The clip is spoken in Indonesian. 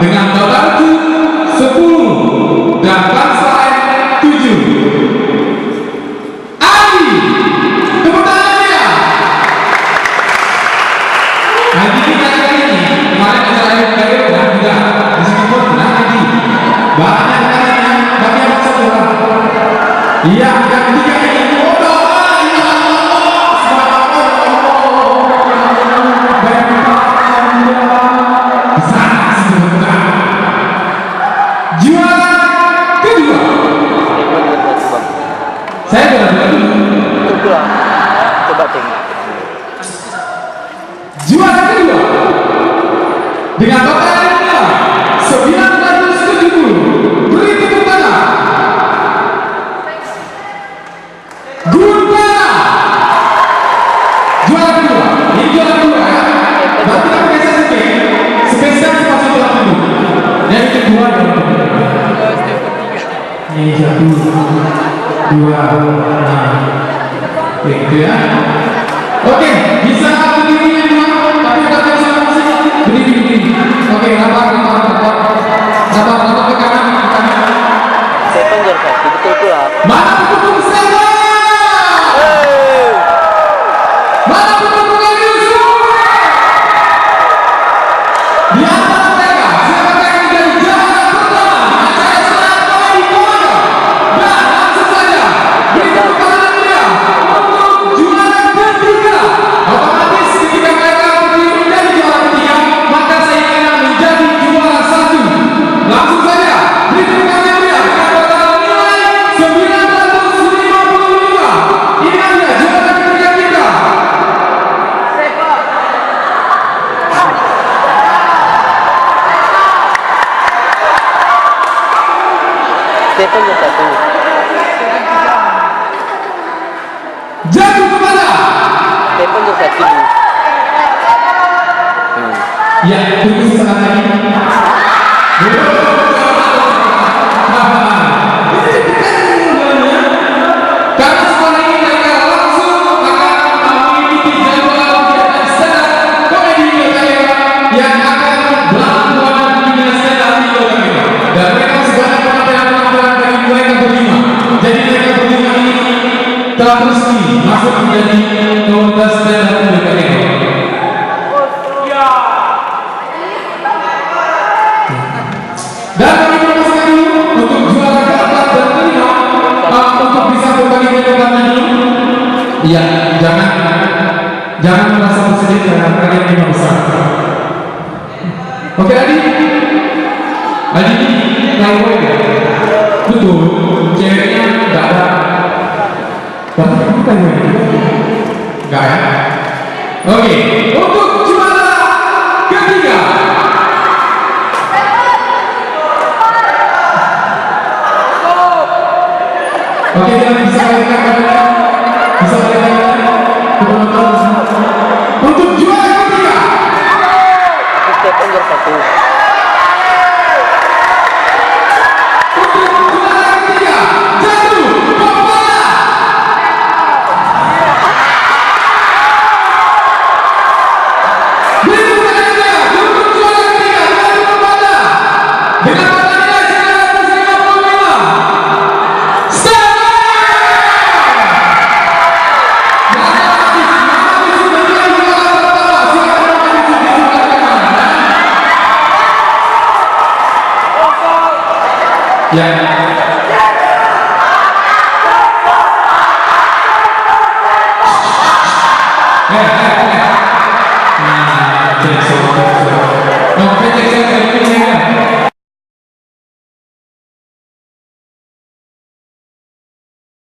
dengan total 10 dan bangsa 7. Adi, tepuk tangannya. Adi kita kali ini kemarin acara Ayo dan juga meskipun Adi banyak kalinya bagi yang satu orang. Iya, yang tiga ini juara kedua dengan total nilai 970. Beri tepuk tangan. Gundala juara kedua. Ini juara kedua ya. Berarti kita biasa spesial spasi juara kedua. Yang kedua ini 1, 2, gitu ya. Oke, bisa berdiri tapi kita bisa masih berdiri. Oke, sabar ke kanan. Saya panggil kaki betul pula. Mana pendukung saya? Mana pendukung Yusuf? Di antara mereka, siapa yang menjadi juara pertama di acara Selat Komedi Komodo? Dan langsung saja beri tepuk tangan dia untuk juara ketiga. Otomatis ketika mereka berdiri menjadi juara ketiga, maka saya akan menjadi juara satu. Langsung saja beri tepuk tangan dia dengan total nilai 955. Ini dia juara ketiga kita. Saya panggil satu. Jatuh kepada Saya panggil satu. ya, tunggu sesaat lagi. Karena sekolah ini mereka langsung akan mengikuti jadwal kegiatan stand up komedi Yogyakarta yang akan berlangsung di stand up di Yogyakarta. Dan mereka masih banyak penampilan dari mereka berlima. Jadi mereka berlima ini telah resmi masuk menjadi komunitas stand up Yogyakarta. Dan kami promosikan dulu untuk juara keempat dan kelima untuk bisa berbagi kegiatannya dulu. Iya, jangan merasa bersedih karena kalian lima besar. Oke Adi ini cowboy ya? Betul, ceweknya nggak ada. Tapi kamu cowboy juga? Nggak ya? Oke, untuk juara ketiga. Oke, kita bisa berikan kepada untuk juara ketiga. Aku saya panggil satu. Untuk juara ketiga jatuh kepada berikutnya untuk juara ketiga jatuh kepada dengan total nilai 955. Ya.